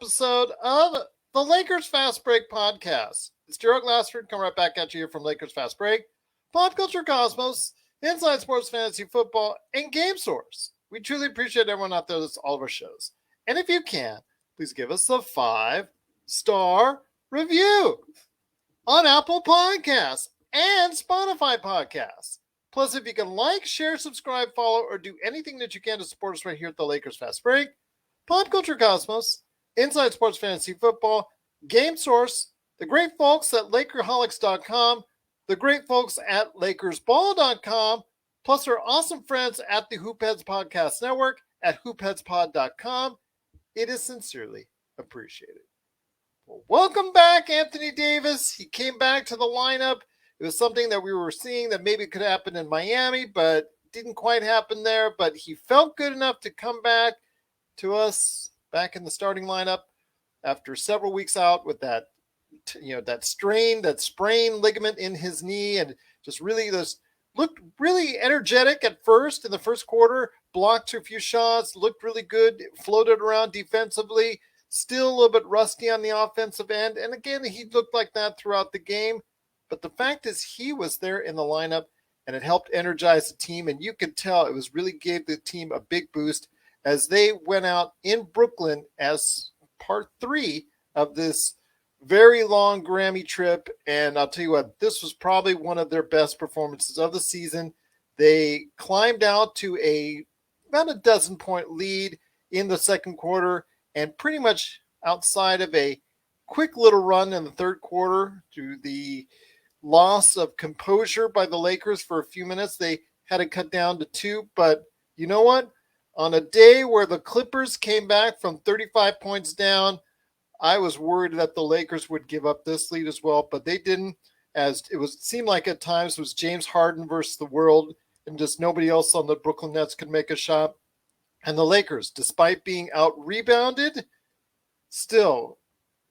episode of the Lakers Fast Break podcast. It's Gerald Glassford coming right back at you here from Lakers Fast Break, Pop Culture Cosmos, Inside Sports Fantasy Football, and Game Source. We truly appreciate everyone out there that's all of our shows. And if you can, please give us a 5-star review on Apple Podcasts and Spotify Podcasts. Plus, if you can like, share, subscribe, follow, or do anything that you can to support us right here at the Lakers Fast Break, Pop Culture Cosmos, Inside Sports Fantasy Football, Game Source, the great folks at LakerHolics.com, the great folks at LakersBall.com, plus our awesome friends at the Hoopheads Podcast Network at HoopheadsPod.com. It is sincerely appreciated. Well, welcome back, Anthony Davis. He came back to the lineup. It was something that we were seeing that maybe could happen in Miami, but didn't quite happen there. But he felt good enough to come back to us back in the starting lineup after several weeks out with that sprained ligament in his knee, and just really looked really energetic at first in the first quarter, blocked a few shots, looked really good, floated around defensively, still a little bit rusty on the offensive end. And again, he looked like that throughout the game. But the fact is he was there in the lineup, and it helped energize the team. And you could tell it was really gave the team a big boost as they went out in Brooklyn as part 3 of this very long Grammy trip. And I'll tell you what, this was probably one of their best performances of the season. They climbed out to about a 12-point lead in the second quarter, and pretty much outside of a quick little run in the third quarter to the loss of composure by the Lakers for a few minutes, they had to cut down to 2. But you know what? On a day where the Clippers came back from 35 points down, I was worried that the Lakers would give up this lead as well, but they didn't, as seemed like at times it was James Harden versus the world, and just nobody else on the Brooklyn Nets could make a shot. And the Lakers, despite being out-rebounded, still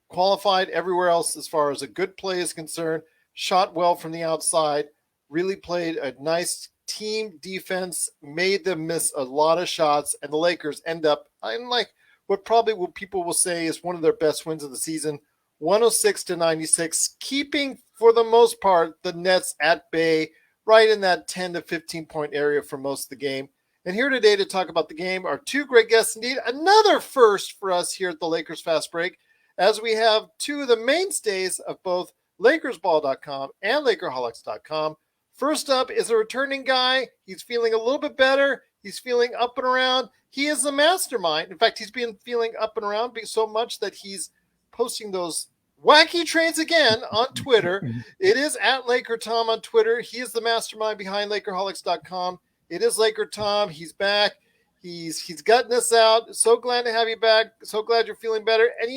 qualified everywhere else as far as a good play is concerned, shot well from the outside, really played a nice team defense, made them miss a lot of shots, and the Lakers end up, unlike what people will say is one of their best wins of the season, 106-96, keeping, for the most part, the Nets at bay, right in that 10 to 15 point area for most of the game. And here today to talk about the game are two great guests indeed. Another first for us here at the Lakers Fast Break, as we have two of the mainstays of both LakersBall.com and LakerHolics.com. First up is a returning guy. He's feeling a little bit better. He's feeling up and around. He is the mastermind. In fact, he's been feeling up and around so much that he's posting those wacky trades again on Twitter. It is at LakerTom on Twitter. He is the mastermind behind LakerHolics.com. It is LakerTom. He's back. He's gutting us out. So glad to have you back. So glad you're feeling better. And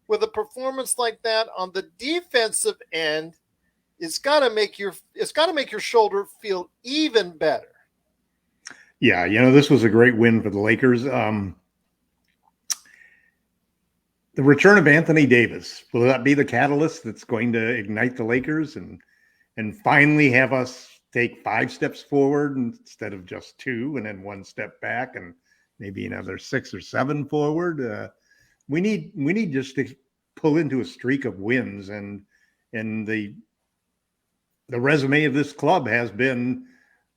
with a performance like that on the defensive end, it's got to make your shoulder feel even better. Yeah, this was a great win for the Lakers. The return of Anthony Davis, will that be the catalyst that's going to ignite the Lakers and finally have us take 5 steps forward instead of just 2, and then 1 step back and maybe another 6 or 7 forward? We need just to pull into a streak of wins, and the resume of this club has been,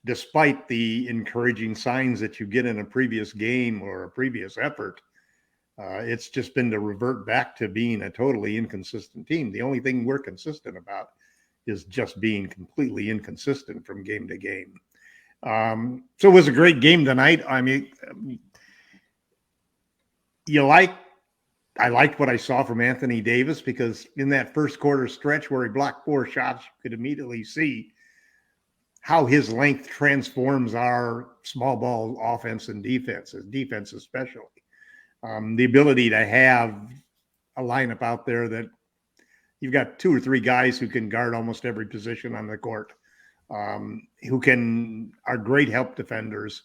despite the encouraging signs that you get in a previous game or a previous effort, it's just been to revert back to being a totally inconsistent team. The only thing we're consistent about is just being completely inconsistent from game to game. So it was a great game tonight. I mean, I liked what I saw from Anthony Davis, because in that first quarter stretch where he blocked 4 shots, you could immediately see how his length transforms our small ball offense and defense especially. The ability to have a lineup out there that you've got 2 or 3 guys who can guard almost every position on the court, who are great help defenders.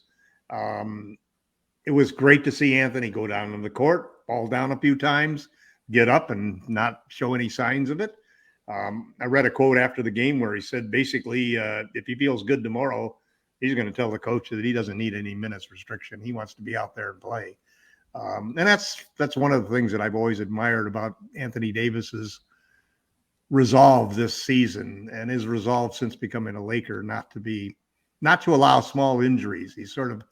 It was great to see Anthony go down on the court, fall down a few times, get up and not show any signs of it. I read a quote after the game where he said, basically, if he feels good tomorrow, he's going to tell the coach that he doesn't need any minutes restriction. He wants to be out there and play. And that's one of the things that I've always admired about Anthony Davis's resolve this season, and his resolve since becoming a Laker not to allow small injuries. He's sort of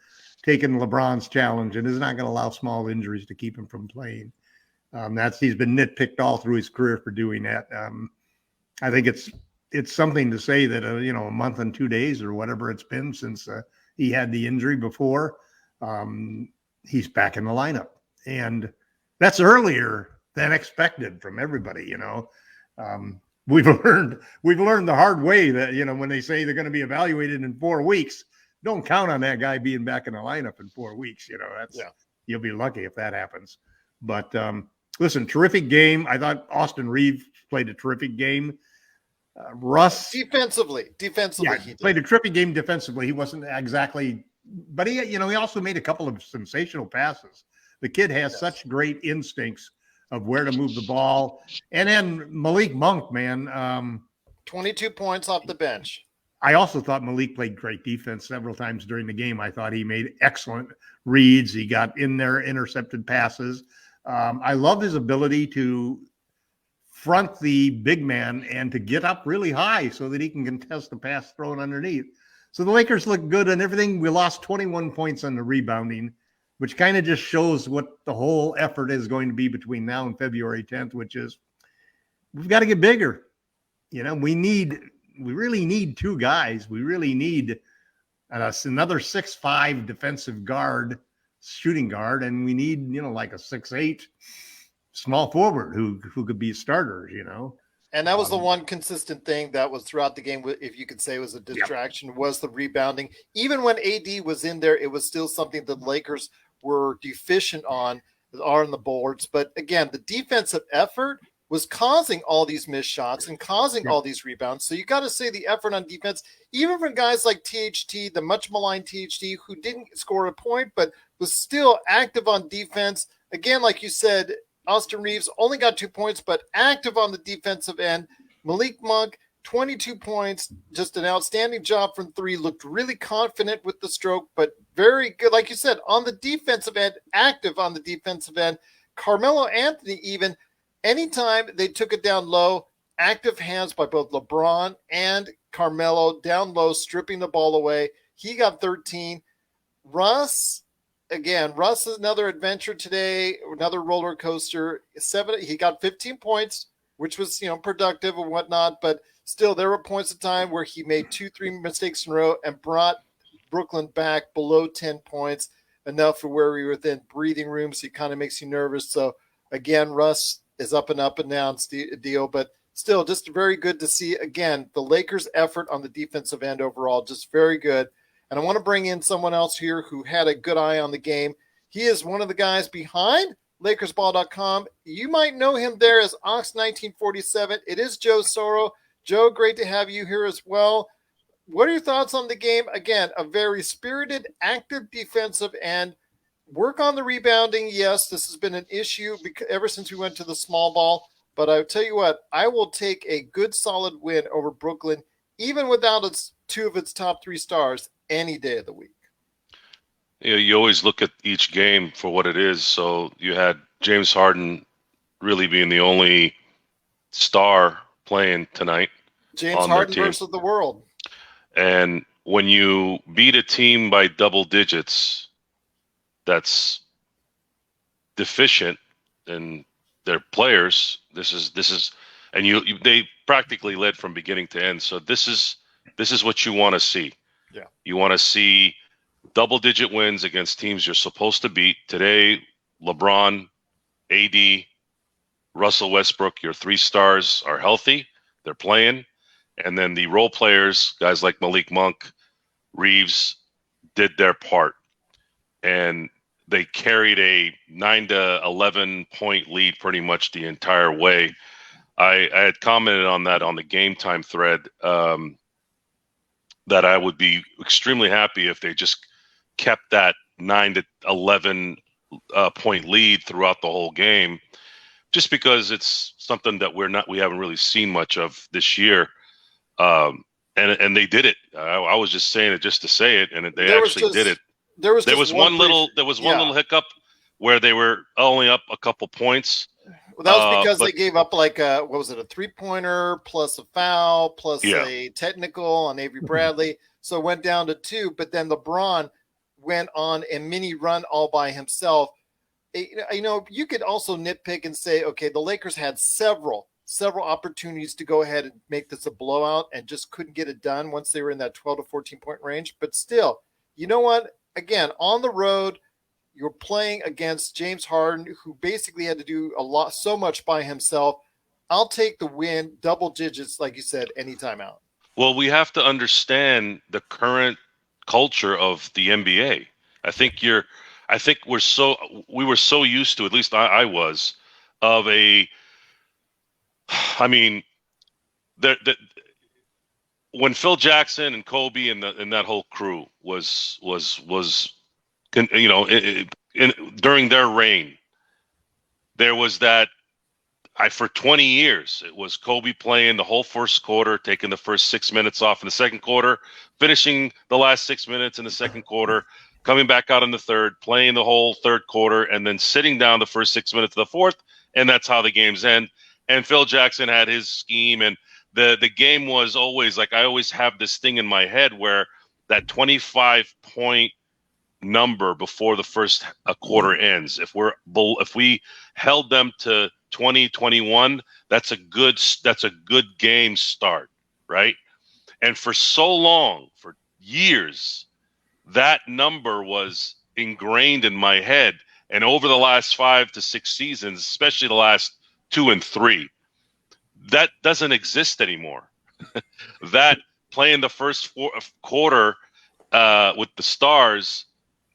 taken LeBron's challenge and is not going to allow small injuries to keep him from playing. He's been nitpicked all through his career for doing that. I think it's something to say that a month and 2 days or whatever it's been since he had the injury before, he's back in the lineup, and that's earlier than expected from everybody. We've learned the hard way that when they say they're going to be evaluated in 4 weeks, don't count on that guy being back in the lineup in 4 weeks. You'll be lucky if that happens. But listen, terrific game. I thought Austin Reeves played a terrific game. Russ defensively, he played a terrific game defensively. He wasn't exactly, but he also made a couple of sensational passes. The kid has such great instincts of where to move the ball. And then Malik Monk, man, 22 points off the bench. I also thought Malik played great defense several times during the game. I thought he made excellent reads. He got in there, intercepted passes. I love his ability to front the big man and to get up really high so that he can contest the pass thrown underneath. So the Lakers look good and everything. We lost 21 points on the rebounding, which kind of just shows what the whole effort is going to be between now and February 10th, which is we've got to get bigger. We really need 2 guys. We really need another 6'5" defensive guard, shooting guard, and we need, like a 6'8" small forward who could be a starter, And that was the one consistent thing that was throughout the game, if you could say was a distraction, was the rebounding. Even when AD was in there, it was still something that the Lakers were deficient on the boards. But again, the defensive effort was causing all these missed shots and causing all these rebounds. So you got to say the effort on defense, even from guys like THT, the much maligned THT, who didn't score a point, but was still active on defense. Again, like you said, Austin Reeves only got 2 points, but active on the defensive end. Malik Monk, 22 points, just an outstanding job from 3, looked really confident with the stroke, but very good, like you said, on the defensive end, active on the defensive end. Carmelo Anthony, even anytime they took it down low, active hands by both LeBron and Carmelo down low, stripping the ball away. He got 13. Russ is another adventure today, another roller coaster. He got 15 points, which was, productive and whatnot, but still there were points of time where he made 2-3 mistakes in a row and brought Brooklyn back below 10 points, enough for where we were within breathing room. So it kind of makes you nervous. So again, Russ is up and down deal, but still just very good to see. Again, the Lakers' effort on the defensive end overall, just very good. And I want to bring in someone else here who had a good eye on the game. He is one of the guys behind LakersBall.com. You might know him there as Ox1947. It is Joe Soro. Joe, great to have you here as well. What are your thoughts on the game? Again, a very spirited, active defensive end. Work on the rebounding. Yes, this has been an issue ever since we went to the small ball. But I tell you what, I will take a good, solid win over Brooklyn, even without 2 of its top 3 stars, any day of the week. You always look at each game for what it is. So you had James Harden really being the only star playing tonight. James Harden versus the world. And when you beat a team by double digits that's deficient in their players, this is and they practically led from beginning to end. So this is what you want to see. Yeah. You want to see double-digit wins against teams you're supposed to beat. Today, LeBron, AD, Russell Westbrook, your 3 stars are healthy. They're playing. And then the role players, guys like Malik Monk, Reeves, did their part. And they carried a 9 to 11 point lead pretty much the entire way. I had commented on that on the Game Time thread, that I would be extremely happy if they just kept that 9 to 11 point lead throughout the whole game, just because it's something that we haven't really seen much of this year. And they did it. I was just saying it just to say it, and they actually did it. There was one little hiccup where they were only up a couple points. Well, that was because they gave up like what was it, a 3-pointer plus a foul plus a technical on Avery Bradley. So it went down to 2, but then LeBron went on a mini run all by himself. You could also nitpick and say, okay, the Lakers had several opportunities to go ahead and make this a blowout and just couldn't get it done once they were in that 12 to 14 point range. But still, you know what? Again, on the road, you're playing against James Harden, who basically had to do so much by himself. I'll take the win, double digits, like you said, anytime out. Well, we have to understand the current culture of the NBA. We were so used to, at least I was, of when Phil Jackson and Kobe and that whole crew was during their reign, there was that. For 20 years, it was Kobe playing the whole first quarter, taking the first 6 minutes off in the second quarter, finishing the last 6 minutes in the second quarter, coming back out in the third, playing the whole third quarter, and then sitting down the first 6 minutes of the fourth, and that's how the games end. And Phil Jackson had his scheme, and the game was always like, I always have this thing in my head where that 25-point number before the first quarter ends, if we held them to 2021, that's a good game start, right? And for so long, for years, that number was ingrained in my head. And over the last 5 to 6 seasons, especially the last 2 and 3, that doesn't exist anymore. That playing the first quarter with the Stars,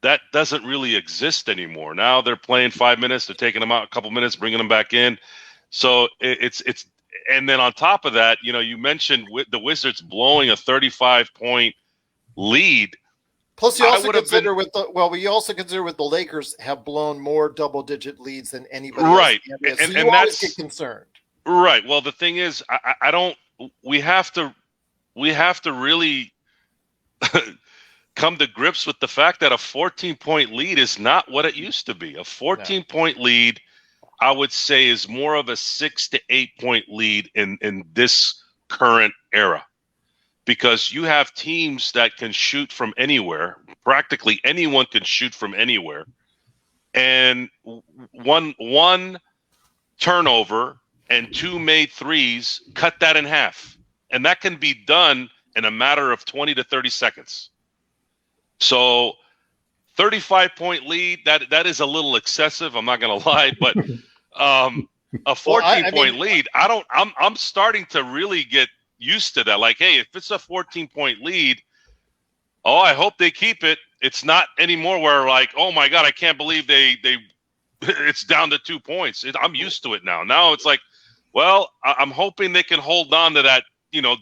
that doesn't really exist anymore. Now they're playing 5 minutes, they're taking them out a couple minutes, bringing them back in. So it's and then on top of that, you mentioned the Wizards blowing a 35-point lead. Plus, you also consider with the Lakers have blown more double-digit leads than anybody else. Right, and you always get concerned. Right. Well, the thing is, I don't. We have to really come to grips with the fact that a 14-point lead is not what it used to be. A 14-point lead, I would say, is more of a 6 to 8-point lead in this current era, because you have teams that can shoot from anywhere. Practically anyone can shoot from anywhere, and one turnover and 2 made threes cut that in half, and that can be done in a matter of 20 to 30 seconds. So 35-point lead, that is a little excessive. I'm not going to lie, but a 14-point lead, I'm starting to really get used to that. Like, hey, if it's a 14-point lead, I hope they keep it. It's not anymore where like, oh my God, I can't believe they it's down to 2 points. I'm used to it now. Now it's like, well, I'm hoping they can hold on to that,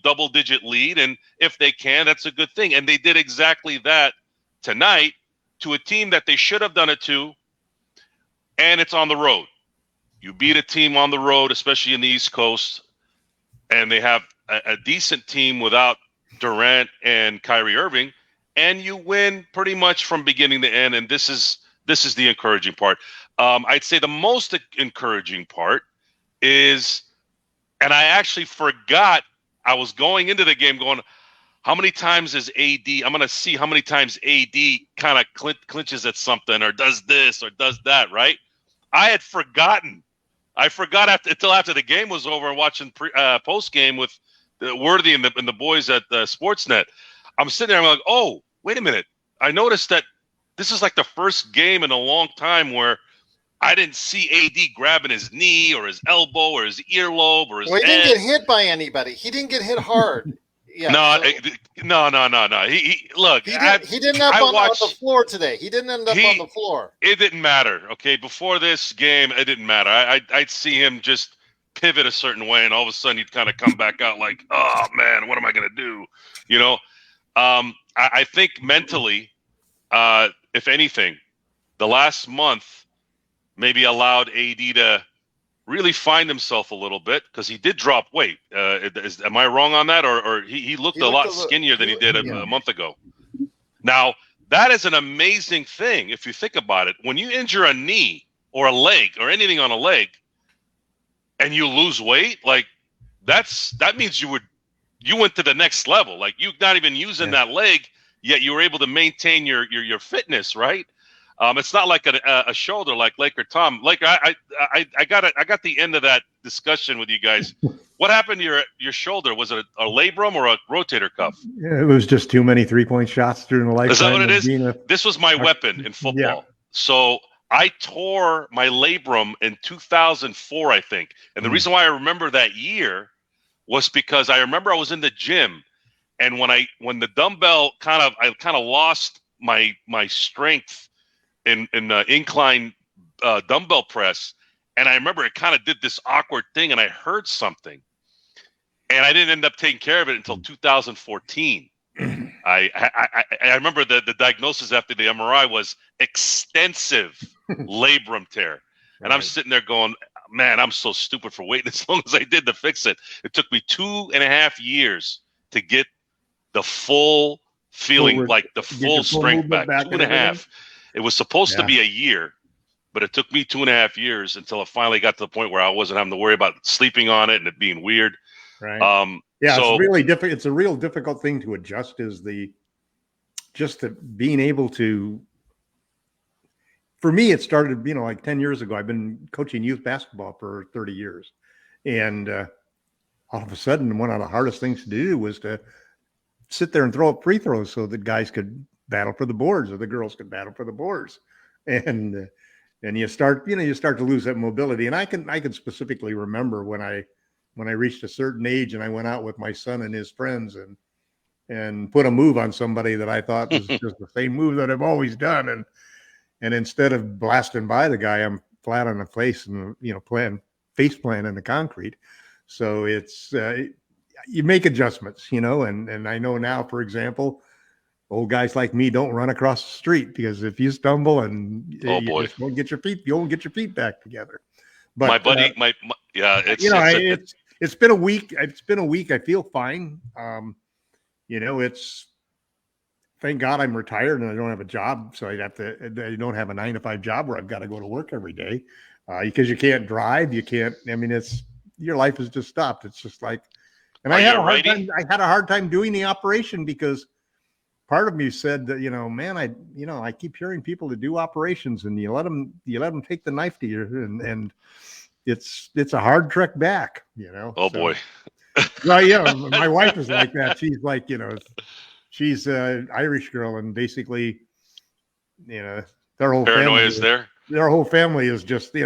double-digit lead, and if they can, that's a good thing. And they did exactly that tonight to a team that they should have done it to, and it's on the road. You beat a team on the road, especially in the East Coast, and they have a decent team without Durant and Kyrie Irving, and you win pretty much from beginning to end, and this is the encouraging part. I'd say the most encouraging part is, and I actually forgot, I was going into the game going, how many times is AD? I'm going to see how many times AD kind of clinches at something or does this or does that, right? I had forgotten. I forgot until after the game was over and watching post game with Worthy and the boys at Sportsnet. I'm sitting there, I'm like, oh, wait a minute. I noticed that this is like the first game in a long time where I didn't see AD grabbing his knee or his elbow or his earlobe or his Well, he head. didn't get hit by anybody. He didn't get hit hard. Yeah, no. He look. He didn't end up on the floor today. He didn't end up on the floor. It didn't matter. Okay, before this game, it didn't matter. I'd see him just pivot a certain way, and all of a sudden he'd kind of come back out like, oh man, what am I gonna do? I think mentally, if anything, the last month maybe allowed AD to really find himself a little bit, because he did drop weight. Am I wrong on that? Or he looked a lot skinnier than he did a month ago. Now, that is an amazing thing if you think about it. When you injure a knee or a leg or anything on a leg and you lose weight, like that means you went to the next level. Like you're not even using that leg, yet you were able to maintain your fitness, right? It's not like a shoulder like LakerTom. I got the end of that discussion with you guys. What happened to your shoulder? Was it a labrum or a rotator cuff? Yeah, it was just too many 3-point shots during the lifetime. Is that what it is? This was my weapon in football. Yeah. So I tore my labrum in 2004, I think. And the reason why I remember that year was because I remember I was in the gym, and when the dumbbell I kind of lost my strength in the incline dumbbell press, and I remember it kind of did this awkward thing, and I heard something, and I didn't end up taking care of it until 2014. I remember the diagnosis after the MRI was extensive labrum tear, and I'm sitting there going, man, I'm so stupid for waiting as long as I did to fix it. It took me 2.5 years to get the full feeling, like the full strength back. 2.5. It was supposed to be a year, but it took me 2.5 years until it finally got to the point where I wasn't having to worry about sleeping on it and it being weird. Right. So, it's really difficult. It's a real difficult thing to adjust. Being able to. For me, it started, like 10 years ago. I've been coaching youth basketball for 30 years. And all of a sudden, one of the hardest things to do was to sit there and throw up free throws so that guys could battle for the boards or the girls could battle for the boards. And you start to lose that mobility. And I can specifically remember when I reached a certain age and I went out with my son and his friends and put a move on somebody that I thought was just the same move that I've always done. And instead of blasting by the guy, I'm flat on the face and, face plant in the concrete. So it's, you make adjustments, and I know now, for example, old guys like me don't run across the street because if you stumble and you just won't get your feet back together. But my buddy, it's been a week. It's been a week. I feel fine. Thank God I'm retired and I don't have a job. So I don't have a 9-to-5 job where I've got to go to work every day because you can't drive. You can't, your life has just stopped. It's just like, and I had a hard time doing the operation because part of me said that, man, I keep hearing people to do operations and you let them take the knife to you and it's a hard trek back, boy. Well, yeah, my wife is like that. She's like, she's an Irish girl, and basically, their whole paranoia is there. Their whole family is just,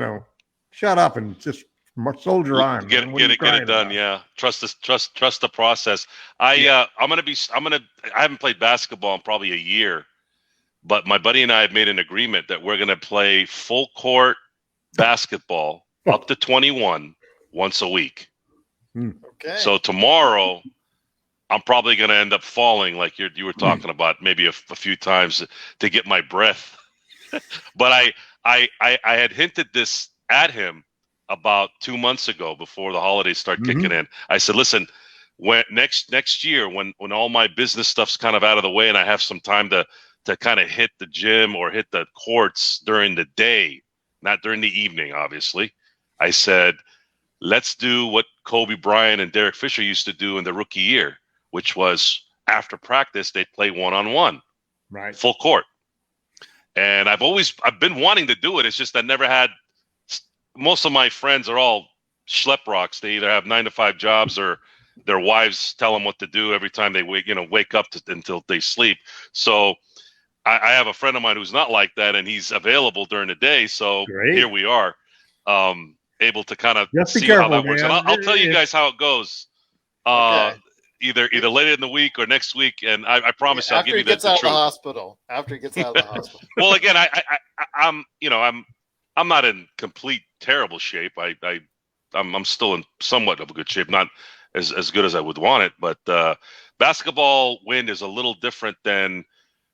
shut up and just soldier on. Get it done. Yeah, trust the process. I haven't played basketball in probably a year, but my buddy and I have made an agreement that we're gonna play full court basketball up to 21 once a week. Okay. So tomorrow, I'm probably going to end up falling like you were talking about, maybe a few times to get my breath. But I had hinted this at him about 2 months ago before the holidays start kicking in. I said, listen, when next year, when all my business stuff's kind of out of the way and I have some time to kind of hit the gym or hit the courts during the day, not during the evening, obviously, I said, let's do what Kobe Bryant and Derek Fisher used to do in the rookie year, which was after practice, they'd play one-on-one, right, full court. And I've been wanting to do it. It's just I never had. Most of my friends are all schlep rocks. They either have 9-to-5 jobs or their wives tell them what to do every time they wake up until they sleep. So I have a friend of mine who's not like that, and he's available during the day. So Here we are. Able to kind of see how that works. And I'll tell you guys how it goes. Either later in the week or next week, and I promise I'll give you the truth. After he gets out of the hospital. Well, again, I'm not in complete terrible shape. I'm still in somewhat of a good shape, not as good as I would want it. But basketball wind is a little different than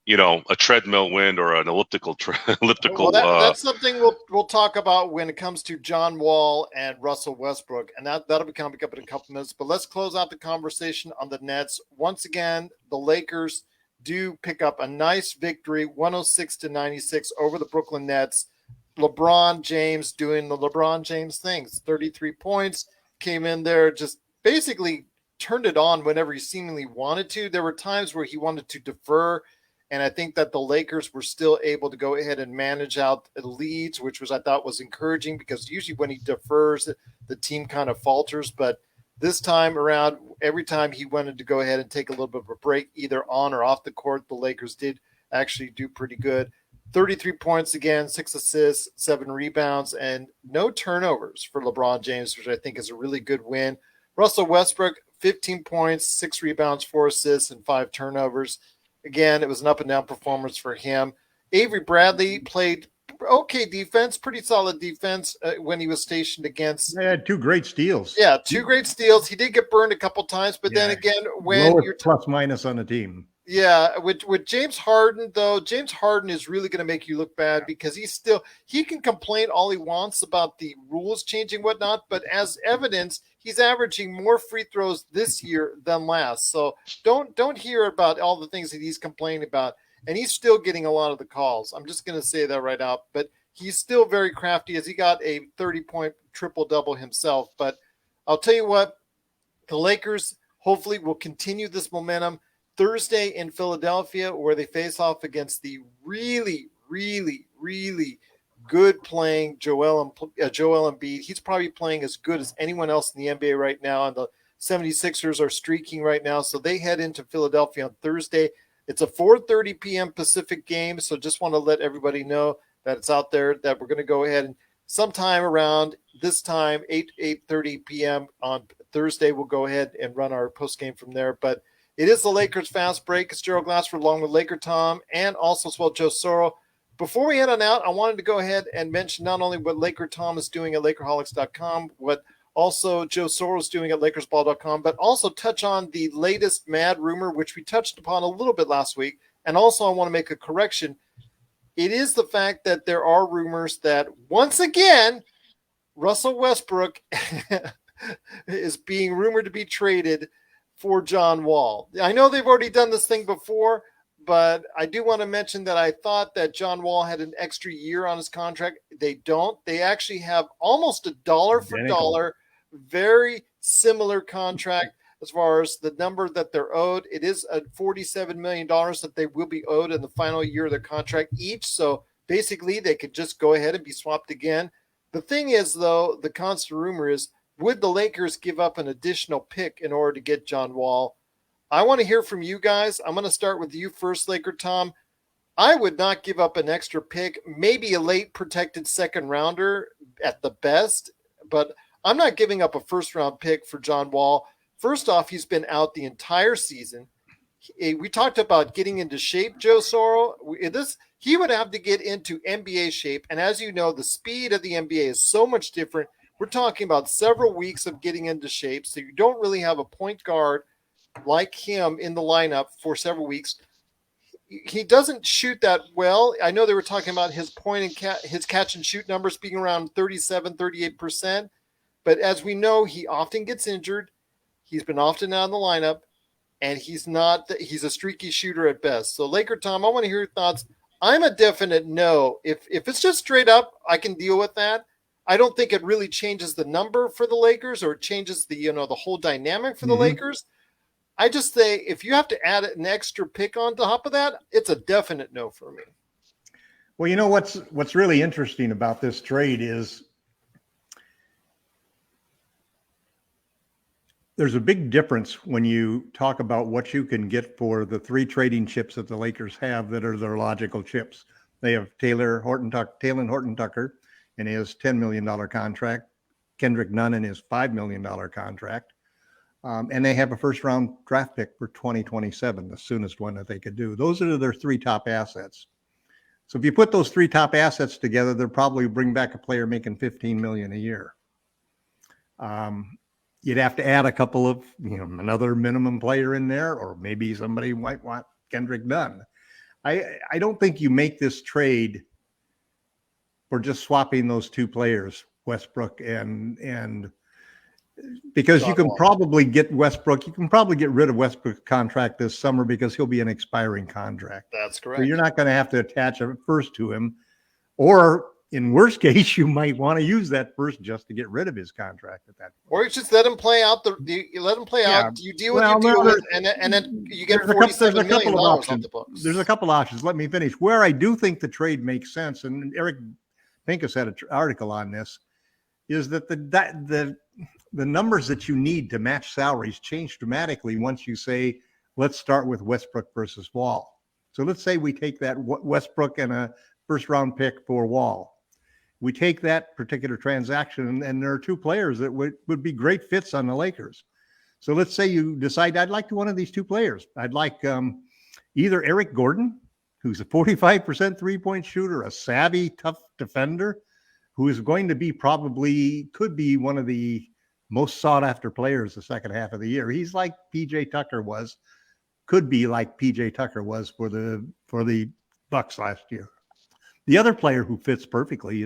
a treadmill wind or an elliptical. Well, that's something we'll talk about when it comes to John Wall and Russell Westbrook, and that'll be coming up in a couple minutes. But let's close out the conversation on the Nets. Once again, the Lakers do pick up a nice victory, 106-96 over the Brooklyn Nets. LeBron James doing the LeBron James things, 33 points, came in there, just basically turned it on whenever he seemingly wanted to. There were times where he wanted to defer, and I think that the Lakers were still able to go ahead and manage out leads, which was, I thought, was encouraging, because usually when he defers, the team kind of falters. But this time around, every time he wanted to go ahead and take a little bit of a break, either on or off the court, the Lakers did actually do pretty good. 33 points again, 6 assists, 7 rebounds, and no turnovers for LeBron James, which I think is a really good win. Russell Westbrook, 15 points, 6 rebounds, 4 assists, and 5 turnovers. Again, it was an up-and-down performance for him. Avery Bradley played okay defense, pretty solid defense when he was stationed against. They had 2 great steals. Yeah, 2 great steals. He did get burned a couple times, but then again, when lowest you're plus minus on the team. Yeah, with James Harden, though, James Harden is really going to make you look bad, because he can complain all he wants about the rules changing, whatnot, but as evidence, he's averaging more free throws this year than last. So don't hear about all the things that he's complaining about, and he's still getting a lot of the calls. I'm just going to say that right out, but he's still very crafty, as he got a 30-point triple-double himself. But I'll tell you what, the Lakers hopefully will continue this momentum Thursday in Philadelphia, where they face off against the really, really, really good playing Joel Embiid. He's probably playing as good as anyone else in the NBA right now, and the 76ers are streaking right now, so they head into Philadelphia on Thursday. It's a 4:30 p.m. Pacific game, so just want to let everybody know that it's out there, that we're going to go ahead and sometime around this time, 8:30 p.m. on Thursday, we'll go ahead and run our post game from there. But it is the Lakers Fast Break. It's Gerald Glassford along with LakerTom and also as well Joe Soro. Before we head on out, I wanted to go ahead and mention not only what LakerTom is doing at Lakerholics.com, what also Joe Soro is doing at LakersBall.com, but also touch on the latest mad rumor, which we touched upon a little bit last week. And also I want to make a correction. It is the fact that there are rumors that, once again, Russell Westbrook is being rumored to be traded for John Wall. I know they've already done this thing before, but I do want to mention that I thought that John Wall had an extra year on his contract. They don't. They actually have almost a dollar for dollar, very similar contract as far as the number that they're owed. It is a $47 million that they will be owed in the final year of their contract each. So basically they could just go ahead and be swapped again. The thing is, though, the constant rumor is, would the Lakers give up an additional pick in order to get John Wall? I want to hear from you guys. I'm going to start with you first, LakerTom. I would not give up an extra pick, maybe a late protected second rounder at the best, but I'm not giving up a first round pick for John Wall. First off, he's been out the entire season. We talked about getting into shape, Joe Soro. He would have to get into NBA shape, and as you know, the speed of the NBA is so much different. We're talking about several weeks of getting into shape, so you don't really have a point guard like him in the lineup for several weeks. He doesn't shoot that well. I know they were talking about his his catch and shoot numbers being around 37, 38%, but as we know, he often gets injured. He's been often out of the lineup, and he's a streaky shooter at best. So LakerTom, I want to hear your thoughts. I'm a definite no. If it's just straight up, I can deal with that. I don't think it really changes the number for the Lakers or changes the whole dynamic for the Lakers. I just say if you have to add an extra pick on top of that, it's a definite no for me. Well, you know what's really interesting about this trade is there's a big difference when you talk about what you can get for the 3 trading chips that the Lakers have that are their logical chips. They have Taylor Horton Tucker in his $10 million contract, Kendrick Nunn in his $5 million contract, and they have a first-round draft pick for 2027, the soonest one that they could do. Those are their 3 top assets. So if you put those 3 top assets together, they'll probably bring back a player making $15 million a year. You'd have to add a couple of, another minimum player in there, or maybe somebody might want Kendrick Nunn. I don't think you make this trade for just swapping those 2 players, Westbrook and Because John you can Wall. probably get Westbrook. You can probably get rid of Westbrook's contract this summer because he'll be an expiring contract. That's correct. So you're not going to have to attach a first to him. Or in worst case, you might want to use that first just to get rid of his contract at that point. Or you just let him play out. You let him play out. You deal with and then you get $47 million off the books. There's a couple options. Let me finish. Where I do think the trade makes sense, and Eric Pincus had an article on this, is that the numbers that you need to match salaries change dramatically once you say, let's start with Westbrook versus Wall. So let's say we take that Westbrook and a first round pick for Wall. We take that particular transaction, and there are two players that would be great fits on the Lakers. So let's say you decide, I'd like one of these two players. I'd like either Eric Gordon, who's a 45% three-point shooter, a savvy, tough defender, who is going to be could be one of the most sought-after players the second half of the year. He's like PJ Tucker was, could be like PJ Tucker was for the Bucks last year. The other player who fits perfectly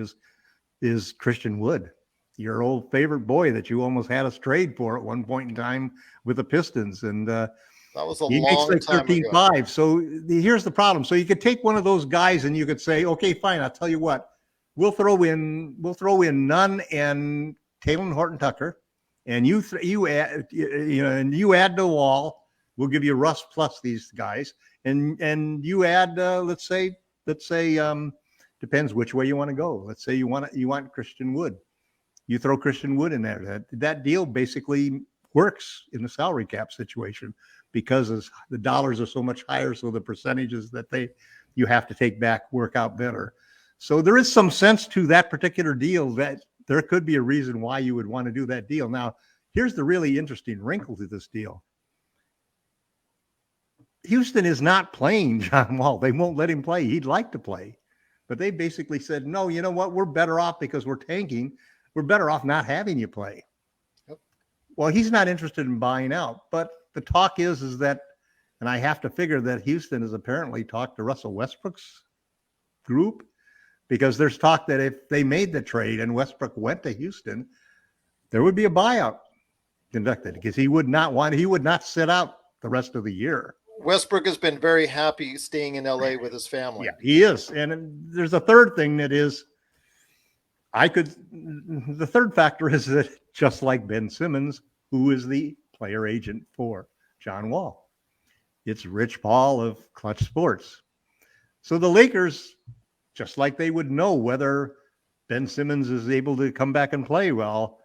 is Christian Wood, your old favorite boy that you almost had us trade for at one point in time with the Pistons. And that was he long makes like time ago. 13.5. So here's the problem. So you could take one of those guys and you could say, okay, fine. I'll tell you what, we'll throw in Nunn and Talen Horton-Tucker, and you add the Wall. We'll give you Russ plus these guys, and you add let's say depends which way you want to go. Let's say you want Christian Wood. You throw Christian Wood in there. That deal basically works in the salary cap situation because the dollars are so much higher, so the percentages that you have to take back work out better. So there is some sense to that particular deal that there could be a reason why you would want to do that deal. Now, here's the really interesting wrinkle to this deal. Houston is not playing John Wall. They won't let him play. He'd like to play. But they basically said, no, you know what? We're better off because we're tanking. We're better off not having you play. Yep. Well, he's not interested in buying out. But the talk is that, and I have to figure that Houston has apparently talked to Russell Westbrook's group, because there's talk that if they made the trade and Westbrook went to Houston, there would be a buyout conducted because he would not sit out the rest of the year. Westbrook has been very happy staying in LA with his family. Yeah, he is. And there's a third thing that is, the third factor is that just like Ben Simmons, who is the player agent for John Wall, it's Rich Paul of Clutch Sports. So the Lakers, just like they would know whether Ben Simmons is able to come back and play well,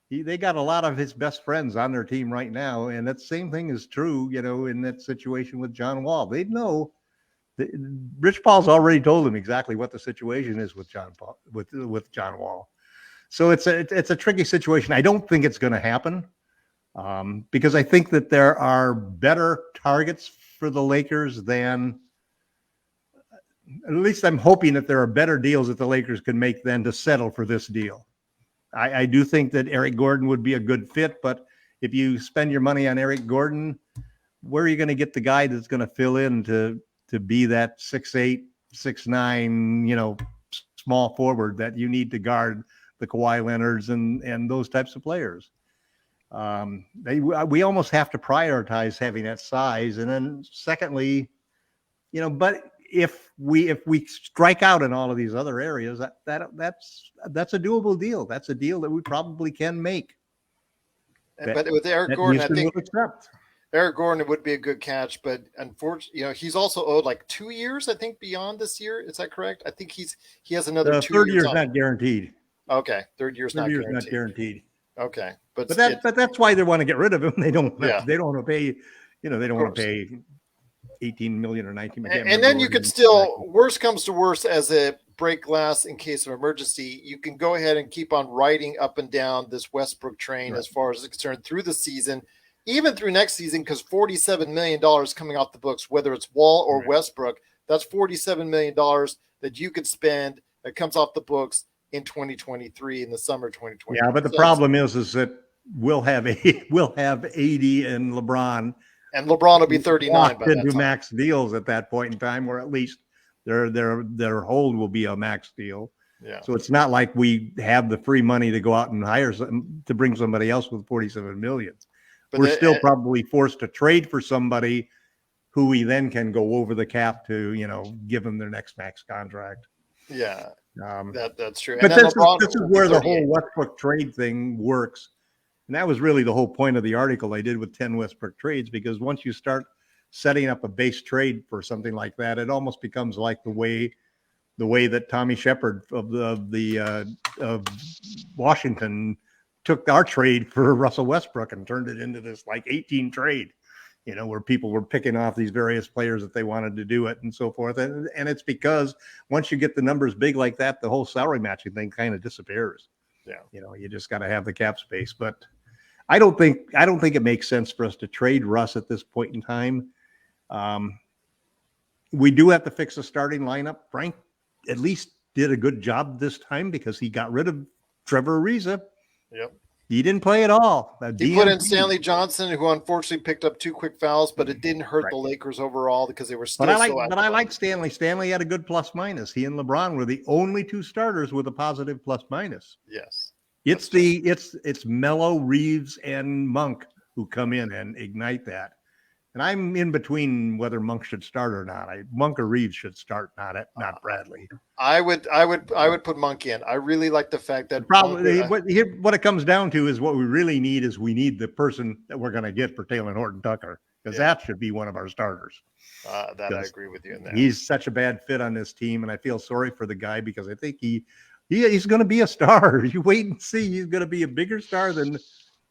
they got a lot of his best friends on their team right now, and that same thing is true, in that situation with John Wall. They know Rich Paul's already told him exactly what the situation is with John Wall. So it's a tricky situation. I don't think it's going to happen because I think that there are better targets for the Lakers than. At least I'm hoping that there are better deals that the Lakers can make than to settle for this deal. I do think that Eric Gordon would be a good fit, but if you spend your money on Eric Gordon, where are you going to get the guy that's going to fill in to be that 6'8", 6'9", small forward that you need to guard the Kawhi Leonards and those types of players? We almost have to prioritize having that size. And then secondly, but if we strike out in all of these other areas, that's a doable deal. That's a deal that we probably can make. But with Eric Gordon, I think Eric Gordon would be a good catch. But unfortunately, he's also owed like 2 years, I think, beyond this year. Is that correct? I think he has another 2 years. Third year's not guaranteed. Okay, third year's not guaranteed. Okay, but that's why they want to get rid of him. They don't want to pay. They don't want to pay $18 million or $19 million. And then you could still, worst comes to worst, as a break glass in case of emergency, you can go ahead and keep on riding up and down this Westbrook train as far as it's concerned through the season, even through next season, because $47 million coming off the books, whether it's Wall or Westbrook, that's $47 million that you could spend that comes off the books in 2023, in the summer 2023. Yeah, but the problem is that we'll have AD and LeBron. And LeBron will be 39 by that into time. Max deals at that point in time, or at least their hold will be a max deal. Yeah. So it's not like we have the free money to go out and hire to bring somebody else with 47 million. But we're still probably forced to trade for somebody who we then can go over the cap to, give them their next max contract. Yeah, that's true. But and this is where the whole Westbrook trade thing works. And that was really the whole point of the article I did with 10 Westbrook trades, because once you start setting up a base trade for something like that, it almost becomes like the way that Tommy Shepard of Washington took our trade for Russell Westbrook and turned it into this like 18 trade, where people were picking off these various players that they wanted to do it and so forth. And it's because once you get the numbers big like that, the whole salary matching thing kind of disappears. Yeah. You just got to have the cap space. But I don't think it makes sense for us to trade Russ at this point in time. We do have to fix the starting lineup. Frank at least did a good job this time because he got rid of Trevor Ariza. Yep. He didn't play at all. He put in Stanley Johnson, who unfortunately picked up 2 quick fouls, but it didn't hurt the Lakers overall because they were still. But I like Stanley. Stanley had a good plus minus. He and LeBron were the only 2 starters with a positive plus minus. Yes. It's Melo, Reeves, and Monk who come in and ignite that. And I'm in between whether Monk should start or not. Monk or Reeves should start, not Bradley. I would put Monk in. I really like the fact that what it comes down to is what we really need is we need the person that we're going to get for Taylor Horton-Tucker, because that should be one of our starters. I agree with you in that. He's such a bad fit on this team, and I feel sorry for the guy because I think he's going to be a star. You wait and see. He's going to be a bigger star than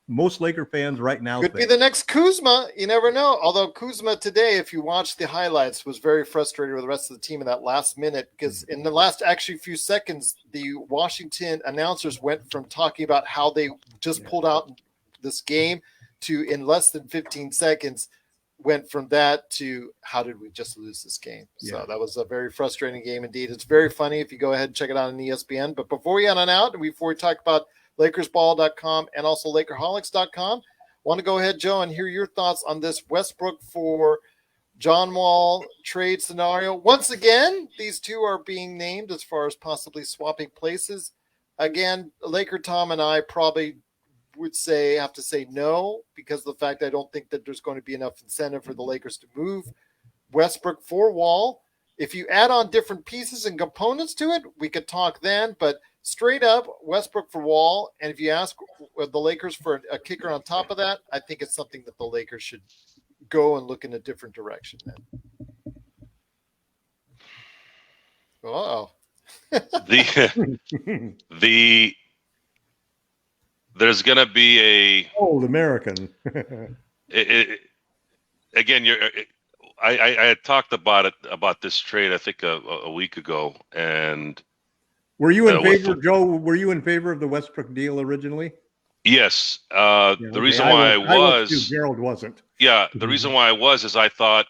most Laker fans right now could be the next Kuzma. You never know. Although Kuzma today, if you watch the highlights, was very frustrated with the rest of the team in that last minute, because in the last actually few seconds, the Washington announcers went from talking about how they just pulled out this game to in less than 15 seconds went from that to how did we just lose this game? So that was a very frustrating game indeed. It's very funny if you go ahead and check it out on ESPN. But before we head on out, and before we talk about LakersBall.com and also Lakerholics.com. Want to go ahead, Joe, and hear your thoughts on this Westbrook for John Wall trade scenario. Once again, these two are being named as far as possibly swapping places. Again, LakerTom and I probably would have to say no, because of the fact I don't think that there's going to be enough incentive for the Lakers to move Westbrook for Wall. If you add on different pieces and components to it, we could talk then, but straight up Westbrook for Wall. And if you ask the Lakers for a kicker on top of that, I think it's something that the Lakers should go and look in a different direction then. Uh-oh. There's going to be a old American. I had talked about this trade, I think a week ago. And were you in favor, Joe? Were you in favor of the Westbrook deal originally? Yes. The reason why I was Gerald wasn't. Yeah. The reason why I was is I thought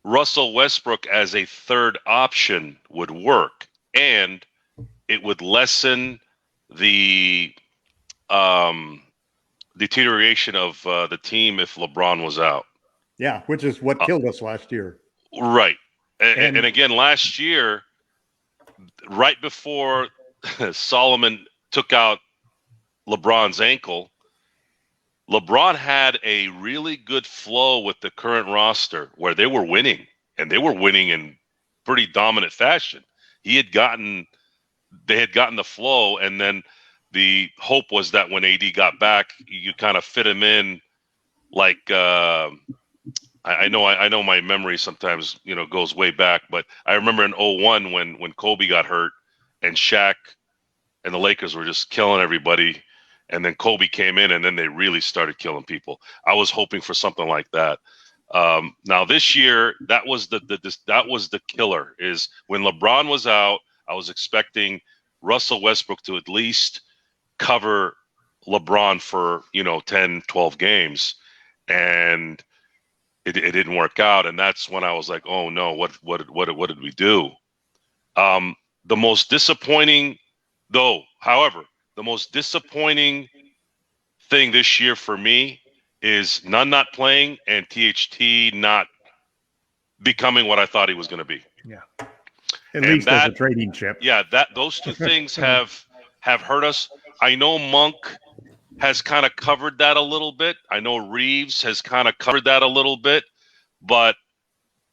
Russell Westbrook as a third option would work, and it would lessen the deterioration of the team if LeBron was out. Yeah, which is what killed us last year. Right. And again, last year, right before Solomon took out LeBron's ankle, LeBron had a really good flow with the current roster where they were winning, and they were winning in pretty dominant fashion. They had gotten the flow, and then the hope was that when AD got back, you kind of fit him in like I know my memory sometimes, goes way back, but I remember in 2001 when Kobe got hurt and Shaq and the Lakers were just killing everybody, and then Kobe came in and then they really started killing people. I was hoping for something like that. Now this year, that was the killer. Is when LeBron was out, I was expecting Russell Westbrook to at least cover LeBron for 10, 12 games, and it didn't work out, and that's when I was like, oh no, what did we do? The most disappointing thing this year for me is Nunn not playing and THT not becoming what I thought he was going to be. Yeah. At least as a trading chip. Yeah, those two things have hurt us. I know Monk has kind of covered that a little bit. I know Reeves has kind of covered that a little bit, but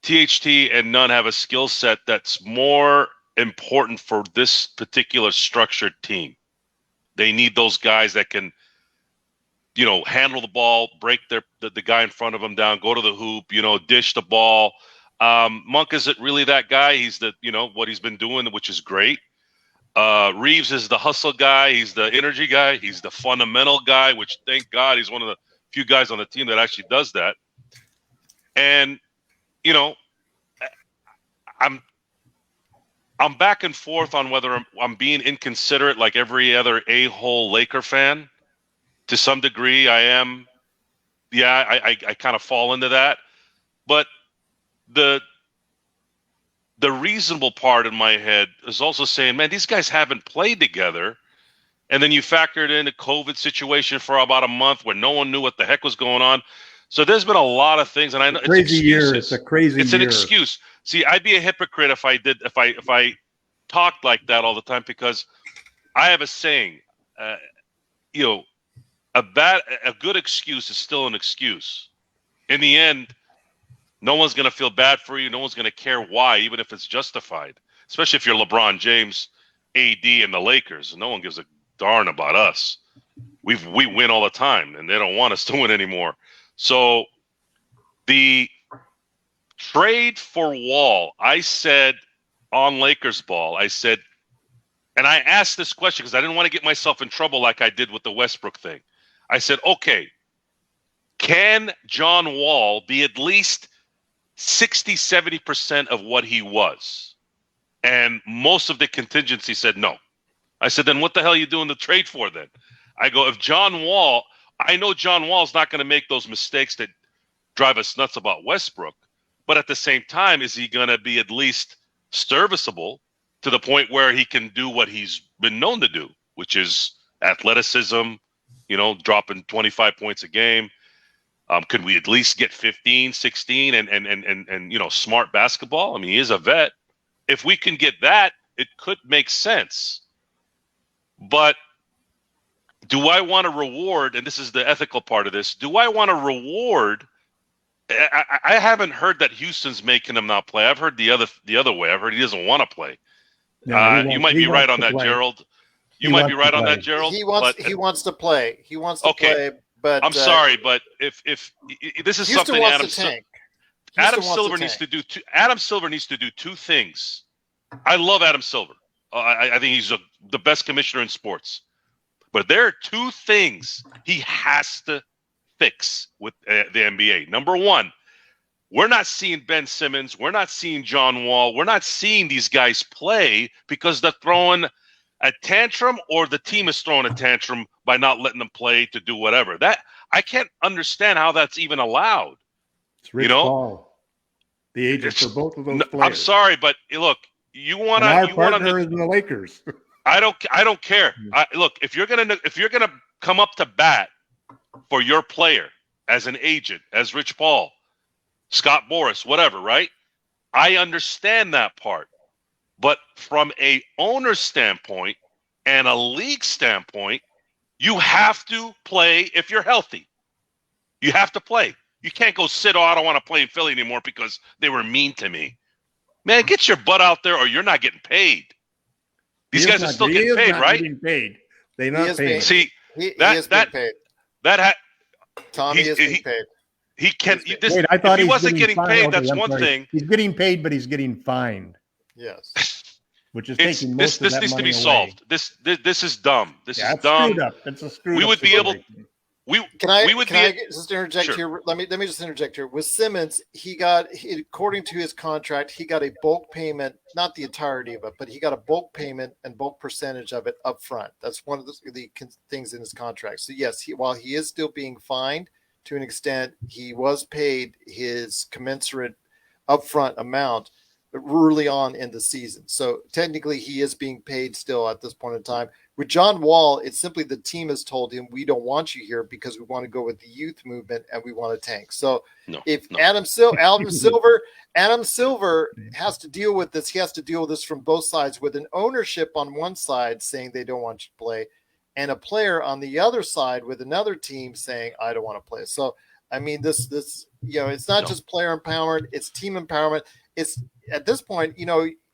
THT and Nunn have a skill set that's more important for this particular structured team. They need those guys that can, handle the ball, break the guy in front of them down, go to the hoop, dish the ball. Monk isn't really that guy. He's what he's been doing, which is great. Reeves is the hustle guy. He's the energy guy. He's the fundamental guy, which thank God he's one of the few guys on the team that actually does that. And, I'm back and forth on whether I'm being inconsiderate like every other a-hole Laker fan. To some degree, I am. Yeah, I kind of fall into that. But the reasonable part in my head is also saying, man, these guys haven't played together. And then you factored in a COVID situation for about a month where no one knew what the heck was going on. So there's been a lot of things, and I know it's crazy year. It's a crazy year. It's an excuse. See, I'd be a hypocrite if I talked like that all the time, because I have a saying, a good excuse is still an excuse. In the end, no one's going to feel bad for you. No one's going to care why, even if it's justified, especially if you're LeBron James, AD, and the Lakers. No one gives a darn about us. We win all the time, and they don't want us to win anymore. So the trade for Wall, I said on Lakers Ball, and I asked this question because I didn't want to get myself in trouble like I did with the Westbrook thing. I said, okay, can John Wall be at least 60, 70% of what he was? And most of the contingency said no. I said, then what the hell are you doing the trade for then? I go, if John Wall, I know John Wall's not going to make those mistakes that drive us nuts about Westbrook, but at the same time, is he going to be at least serviceable to the point where he can do what he's been known to do, which is athleticism, dropping 25 points a game. Could we at least get 15, 16 and smart basketball? I mean, he is a vet. If we can get that, it could make sense. But do I want to reward, and this is the ethical part of this, do I want to reward? I haven't heard that Houston's making him not play. I've heard the other way. I've heard he doesn't want to play. No, you might be right on that, Gerald. You might be right on that, Gerald. He wants to play. He wants to play. But I'm sorry, but if this is Houston something Adam Silver needs to do. Adam Silver needs to do two things. I love Adam Silver. I think he's the best commissioner in sports. But there are two things he has to fix with the NBA. Number one, we're not seeing Ben Simmons. We're not seeing John Wall. We're not seeing these guys play because they're throwing a tantrum, or the team is throwing a tantrum by not letting them play to do whatever. That I can't understand how that's even allowed. It's Rich Paul, the agent for both of those players. I'm sorry, but look, you want to. Our partner is in the Lakers. I don't care. Look, if you're gonna come up to bat for your player as an agent, as Rich Paul, Scott Boras, whatever, right? I understand that part. But from a owner standpoint and a league standpoint, you have to play if you're healthy. You have to play. You can't go sit, I don't want to play in Philly anymore because they were mean to me. Man, get your butt out there or you're not getting paid. These guys are still getting paid, right? Getting paid. They're not paid. See, he is being paid. Tommy is being paid. He can. Wait, I thought if he wasn't getting paid, that's one thing. He's getting paid, but he's getting fined. Yes. Which is taking most this of that needs to be money solved. away. This is dumb. This is it's dumb. Screwed up. It's a screwed we up would be able. Can I just interject sure. here? Let me just interject here. With Simmons, according to his contract, he got a bulk payment, not the entirety of it, but he got a bulk payment and bulk percentage of it up front. That's one of the things in his contract. So yes, while he is still being fined to an extent, he was paid his commensurate upfront amount. early on in the season. So technically he is being paid still at this point in time. With John Wall, it's simply the team has told him, we don't want you here because we want to go with the youth movement and we want to tank. So Adam Silver has to deal with this. He has to deal with this from both sides, with an ownership on one side saying they don't want you to play, and a player on the other side with another team saying, I don't want to play. So, I mean, this, it's not just player empowerment, it's team empowerment. It's at this point,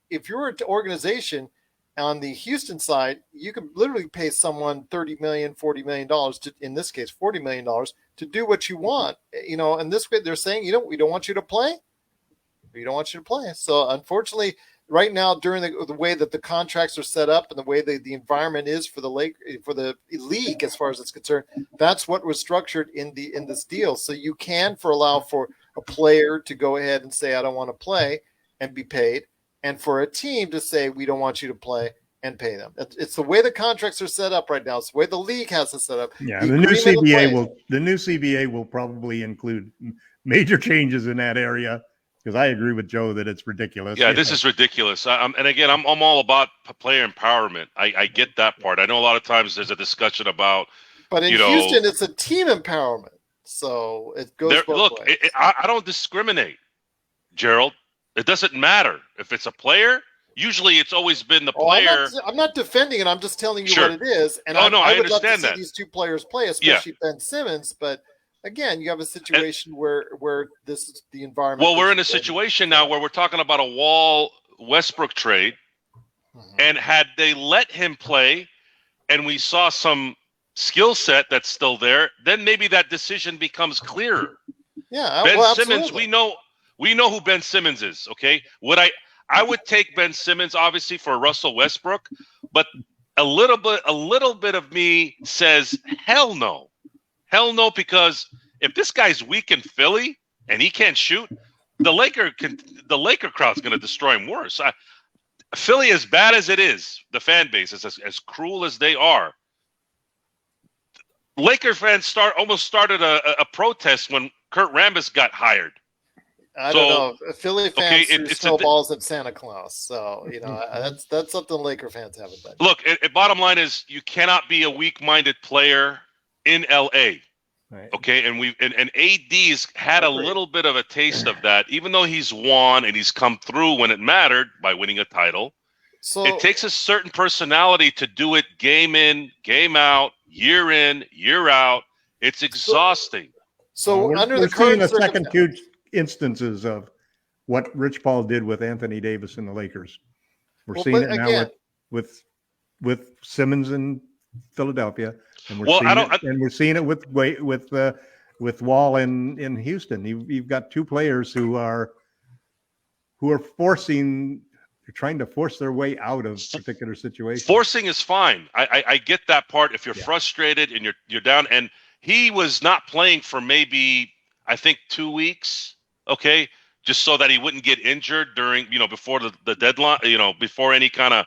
if you're an organization on the Houston side, you can literally pay someone $30 million, $40 million to, in this case, $40 million to do what you want. And this way they're saying, we don't want you to play. We don't want you to play. So unfortunately, right now, during the way that the contracts are set up and the way the environment is for the league, as far as it's concerned, that's what was structured in this deal. So you can allow for a player to go ahead and say, I don't want to play and be paid, and for a team to say, we don't want you to play and pay them. It's the way the contracts are set up right now. It's the way the league has it set up. Yeah, the new CBA will probably include major changes in that area, because I agree with Joe that it's ridiculous. Yeah, this is ridiculous. And again, I'm all about player empowerment. I get that part. I know a lot of times there's a discussion about, but in Houston, it's a team empowerment. So it goes both ways. I don't discriminate, Gerald. It doesn't matter if it's a player. Usually, it's always been the player. I'm not defending it. I'm just telling you what it is. And I would love to see these two players play, especially Ben Simmons. But again, you have a situation where this is the environment. Well, we're in a situation now where we're talking about a Wall Westbrook trade, and had they let him play, and we saw some skill set that's still there, then maybe that decision becomes clearer. Yeah, Ben Simmons, we know who Ben Simmons is. Okay, I would take Ben Simmons obviously for Russell Westbrook, but a little bit of me says hell no, because if this guy's weak in Philly and he can't shoot, the Laker crowd's going to destroy him worse. Philly, as bad as it is, the fan base is as cruel as they are. Laker fans almost started a protest when Kurt Rambis got hired. I don't know. Philly fans threw snowballs at Santa Claus. So, that's something Laker fans haven't done. Look, bottom line is you cannot be a weak-minded player in L.A. Right. Okay, and AD's had a little bit of a taste of that, even though he's won and he's come through when it mattered by winning a title. So it takes a certain personality to do it game in, game out, year in, year out. It's exhausting. So under the current the second two instances of what Rich Paul did with Anthony Davis and the Lakers. We're seeing it now with Simmons in Philadelphia, and we're seeing it with Wall in Houston. You've got two players who are trying to force their way out of particular situations. Forcing is fine. I get that part. If you're frustrated and you're down, and he was not playing for maybe I think 2 weeks. Okay, just so that he wouldn't get injured during before the deadline. Before any kind of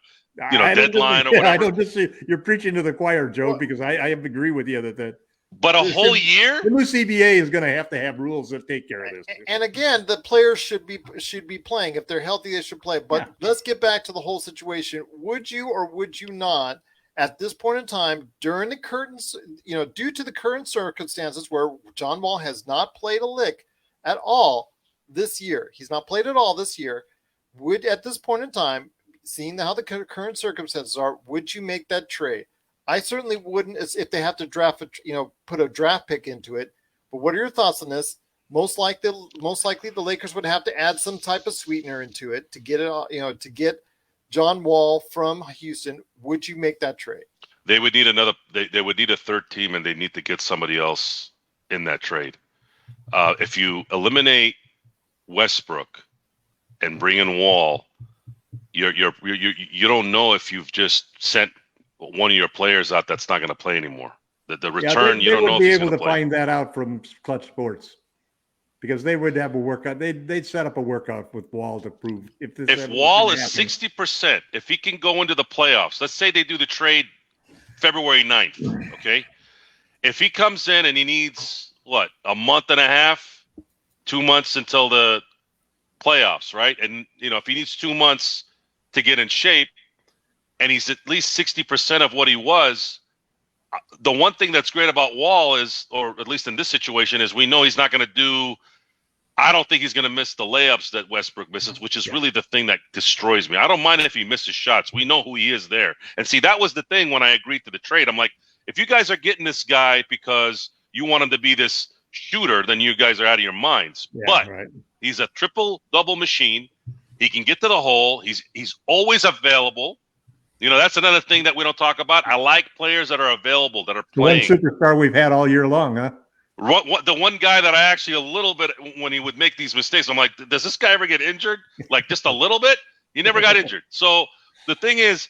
deadline or whatever. I don't just you're preaching to the choir, Joe, because I agree with you that. But a whole year? The new CBA is going to have rules that take care of this. And again, the players should be playing. If they're healthy, they should play. But let's get back to the whole situation. Would you or would you not, at this point in time, during the curtains, due to the current circumstances where John Wall has not played a lick at all this year, he's not played at all this year, would at this point in time, seeing how the current circumstances are, would you make that trade? I certainly wouldn't, if they have to put a draft pick into it. But what are your thoughts on this? Most likely the Lakers would have to add some type of sweetener into it to get it, to get John Wall from Houston. Would you make that trade? They would need they would need a third team, and they need to get somebody else in that trade. If you eliminate Westbrook and bring in Wall, you don't know if you've just sent one of your players out that's not going to play anymore. The return, you don't know if he's going to play. They would be able to find that out from Clutch Sports, because they would have a workout. They'd set up a workout with Wall to prove if Wall is 60%, if he can go into the playoffs. Let's say they do the trade February 9th. Okay, if he comes in and he needs a month and a half, 2 months until the playoffs, right? And, if he needs 2 months to get in shape and he's at least 60% of what he was, the one thing that's great about Wall is, or at least in this situation, is we know he's not going to do – I don't think he's going to miss the layups that Westbrook misses, which is really the thing that destroys me. I don't mind if he misses shots. We know who he is there. And see, that was the thing when I agreed to the trade. I'm like, if you guys are getting this guy because you want him to be this shooter, then you guys are out of your minds. Yeah, but right. he's a triple-double machine. He can get to the hole. He's always available. That's another thing that we don't talk about. I like players that are available, that are playing. The one superstar we've had all year long, huh? The one guy that I actually a little bit, when he would make these mistakes, I'm like, does this guy ever get injured? Like just a little bit? He never got injured. So the thing is,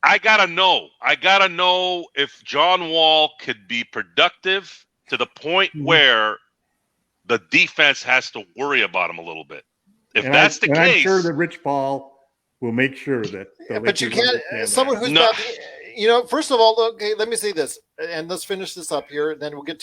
I gotta know if John Wall could be productive to the point where the defense has to worry about him a little bit. If that's the case, I'm sure that Rich Paul will make sure that. But you can't. Someone who's not. First of all, okay, let me say this, and let's finish this up here, and then we'll get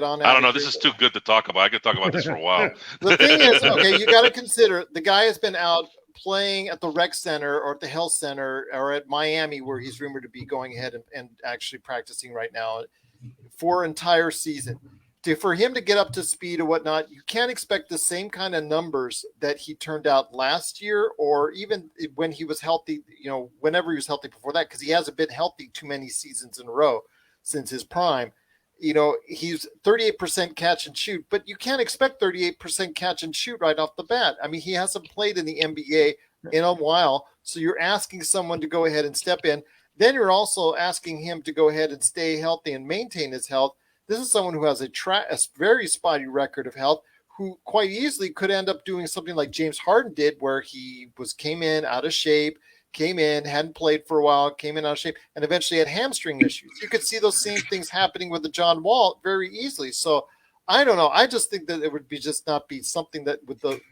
on. I don't know. This is too good to talk about. I could talk about this for a while. The thing is, okay, you got to consider the guy has been out playing at the rec center or at the health center or at Miami, where he's rumored to be going ahead and actually practicing right now for an entire season. For him to get up to speed or whatnot, you can't expect the same kind of numbers that he turned out last year or even when he was healthy, whenever he was healthy before that, because he hasn't been healthy too many seasons in a row since his prime. He's 38% catch and shoot, but you can't expect 38% catch and shoot right off the bat. I mean, he hasn't played in the NBA in a while, so you're asking someone to go ahead and step in. Then you're also asking him to go ahead and stay healthy and maintain his health. This is someone who has a very spotty record of health, who quite easily could end up doing something like James Harden did, where he came in out of shape, hadn't played for a while, came in out of shape, and eventually had hamstring issues. You could see those same things happening with the John Wall very easily. So I don't know. I just think that it would not be something that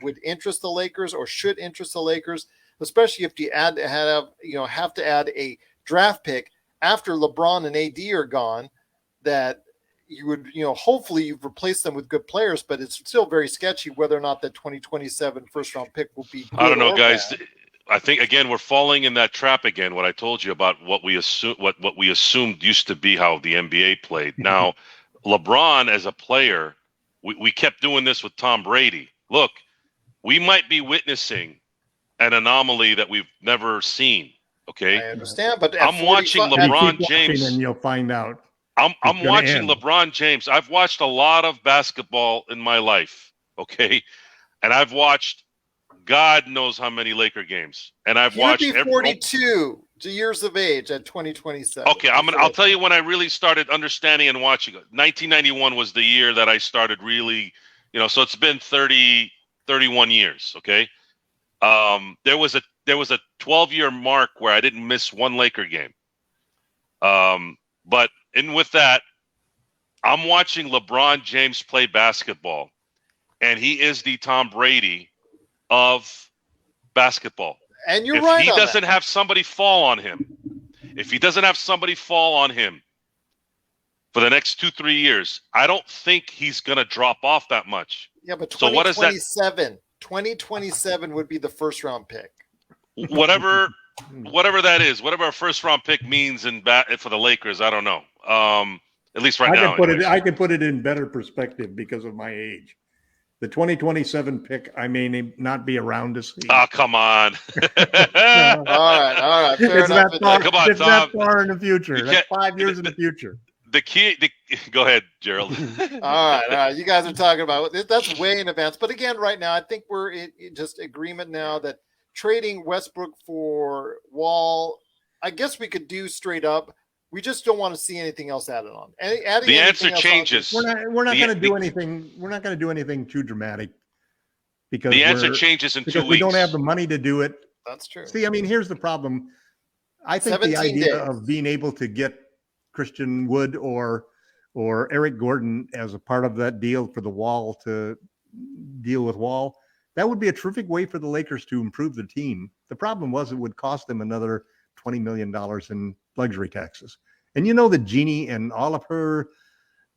would interest the Lakers or should interest the Lakers, especially if you have to add a draft pick after LeBron and AD are gone. That you would, hopefully you've replaced them with good players, but it's still very sketchy whether or not that 2027 first round pick will be good. I don't know, guys. Bad. I think again we're falling in that trap again. What I told you about what we assumed used to be how the NBA played. Now, LeBron as a player, we kept doing this with Tom Brady. Look, we might be witnessing an anomaly that we've never seen. Okay, I understand, but I'm watching LeBron James, and you'll find out. I'm watching LeBron James. I've watched a lot of basketball in my life, okay? And I've watched God knows how many Laker games. And I've watched 42 years of age at 2027. Okay, I'll tell you when I really started understanding and watching. 1991 was the year that I started really, so it's been 31 years, okay? There was a 12-year mark where I didn't miss one Laker game. But with that, I'm watching LeBron James play basketball, and he is the Tom Brady of basketball. And you're if right. He doesn't have somebody fall on him. If he doesn't have somebody fall on him for the next 2-3 years, I don't think he's going to drop off that much. Yeah, but 2027 would be the first round pick. Whatever that is, whatever a first round pick means for the Lakers, I don't know. At least right now. I can put it in better perspective because of my age. The 2027 pick, I may not be around to see. Oh, come on. All right. Fair enough. It's that far in the future. That's 5 years in the future. Go ahead, Gerald. All right. You guys are talking about that's way in advance. But again, right now, I think we're in just agreement now that trading Westbrook for Wall, I guess we could do straight up. We just don't want to see anything else added on. The answer changes. We're not going to do anything. We're not going to do anything too dramatic because the answer changes in 2 weeks. We don't have the money to do it. That's true. See, I mean, here's the problem. I think the idea of being able to get Christian Wood or Eric Gordon as a part of that deal for the Wall to deal with Wall, that would be a terrific way for the Lakers to improve the team. The problem was it would cost them another $20 million in luxury taxes. And that Jeannie and all of her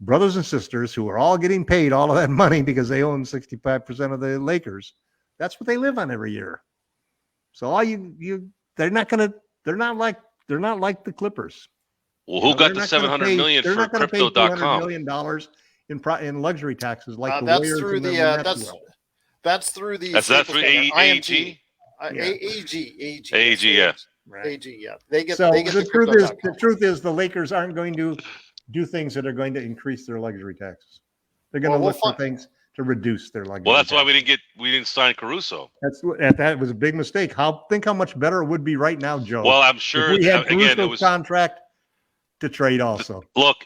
brothers and sisters who are all getting paid all of that money because they own 65% of the Lakers. That's what they live on every year. So all they're not like the Clippers. Well, who got the $700 million They're for not going to pay $200 Crypto.com? million in luxury taxes like the That's Warriors through and the Nets will. that's through the That's that Staples through Center, AG? AG, yeah. Right. AG, yeah. They get the Crypto.com. truth is the Lakers aren't going to do things that are going to increase their luxury taxes. They're going to look for things to reduce their luxury. Well, that's taxes. why we didn't sign Caruso. That was a big mistake. Think how much better it would be right now, Joe. Well, I'm sure if we had again it was contract to trade also. Look,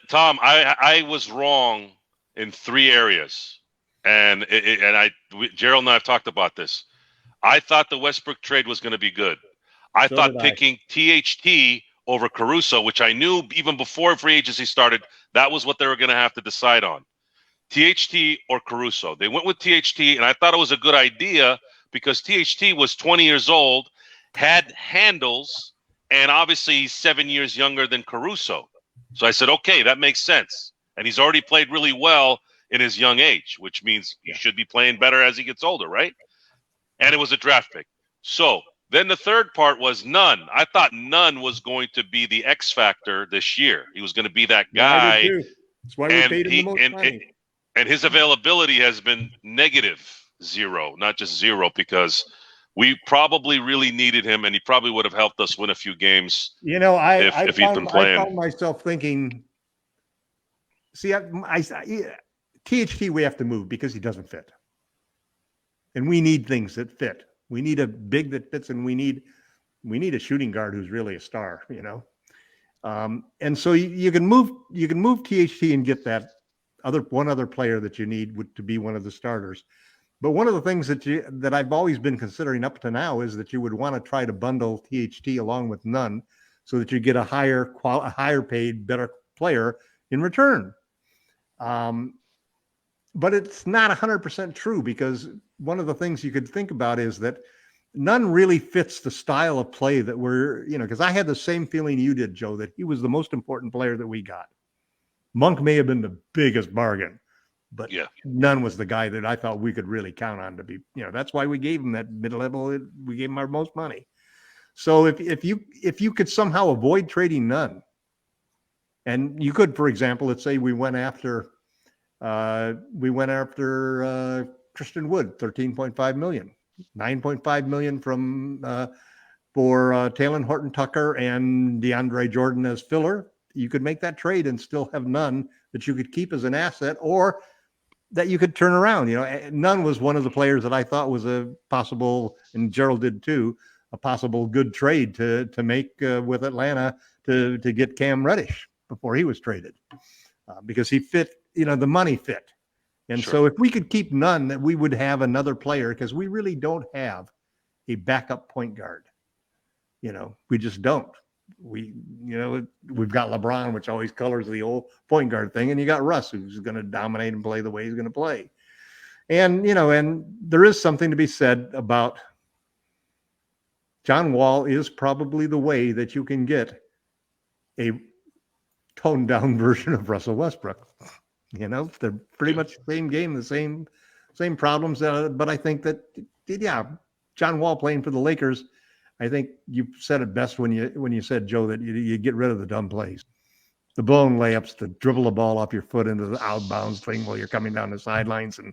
Tom, I was wrong in 3 areas, and Gerald and I have talked about this. I thought the Westbrook trade was going to be good. I thought picking THT over Caruso, which I knew even before free agency started, that was what they were going to have to decide on. THT or Caruso. They went with THT, and I thought it was a good idea because THT was 20 years old, had handles, and obviously he's 7 years younger than Caruso. So I said, okay, that makes sense. And he's already played really well in his young age, which means he should be playing better as he gets older, right? And it was a draft pick. So then the third part was Nunn. I thought Nunn was going to be the X factor this year. He was going to be that guy. Yeah, that's why we paid him the most money. And his availability has been -0, not just 0, because we probably really needed him, and he probably would have helped us win a few games. If he'd been playing. I found myself thinking, see, THT we have to move because he doesn't fit. And we need things that fit. We need a big that fits, and we need a shooting guard who's really a star, and so you can move THT and get that one other player that you need to be one of the starters. But one of the things that I've always been considering up to now is that you would want to try to bundle THT along with Nunn so that you get a higher paid, better player in return. But it's not 100% true, because one of the things you could think about is that Nunn really fits the style of play that because I had the same feeling you did, Joe, that he was the most important player that we got. Monk may have been the biggest bargain, but Nunn was the guy that I thought we could really count on to be, that's why we gave him that mid-level. We gave him our most money. So if you could somehow avoid trading Nunn, and you could, for example, let's say we went after Christian Wood, $13.5 million, $9.5 million for Taylor Horton-Tucker and DeAndre Jordan as filler. You could make that trade and still have Nunn that you could keep as an asset, or that you could turn around. Nunn was one of the players that I thought was a possible, and Gerald did too, a possible good trade to make with Atlanta to get Cam Reddish before he was traded, because he fit, the money fit. And so if we could keep Nunn, that we would have another player, because we really don't have a backup point guard. We just don't. We've got LeBron, which always colors the old point guard thing, and you got Russ, who's going to dominate and play the way he's going to play. And and there is something to be said about John Wall is probably the way that you can get a toned down version of Russell Westbrook. They're pretty much the same game, the same problems. But I think that John Wall playing for the Lakers, I think you said it best when you said, Joe, that you get rid of the dumb plays, the blown layups, the dribble the ball off your foot into the outbounds thing while you're coming down the sidelines, and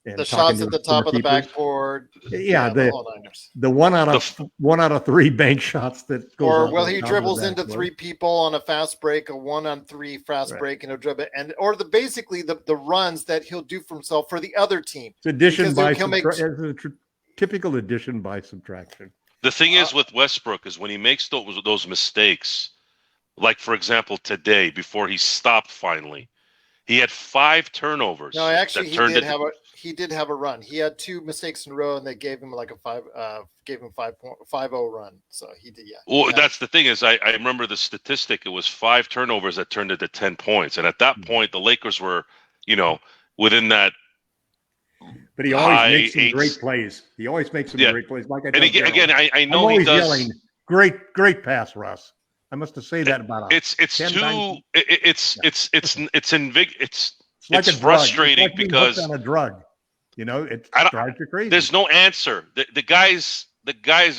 the shots at the top of the backboard. The one out of 3 bank shots that goes. Or he dribbles into 3 people on a fast break, a 1-on-3 fast break, and he'll dribble, or basically the runs that he'll do for himself for the other team. It's typical addition by subtraction. The thing is with Westbrook is when he makes those mistakes, like, for example, today, before he stopped finally, he had 5 turnovers. No, actually, he did have a run. He had 2 mistakes in a row, and they gave him like a 5-0 run. So he did, Well, that's the thing is, I remember the statistic. It was 5 turnovers that turned into 10 points. And at that point, the Lakers were, within that. But he always makes some great plays. Like I and again, I know I'm he does. Yelling, great pass, Russ. I must have said that about it's 10 too times. It's frustrating it's like because being hooked on a drug. It drives you crazy. There's no answer. The guy's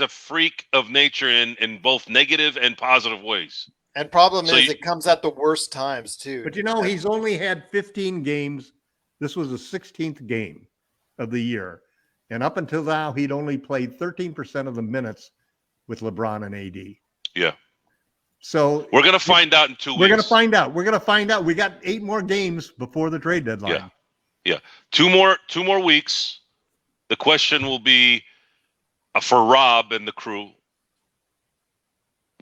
a freak of nature in both negative and positive ways. And problem is, it comes at the worst times too. But he's only had 15 games. This was the 16th game of the year, and up until now, he'd only played 13% of the minutes with LeBron and AD. Yeah. So we're gonna find out in 2 weeks. We're gonna find out. We got 8 more games before the trade deadline. Yeah. 2 more weeks. The question will be for Rob and the crew,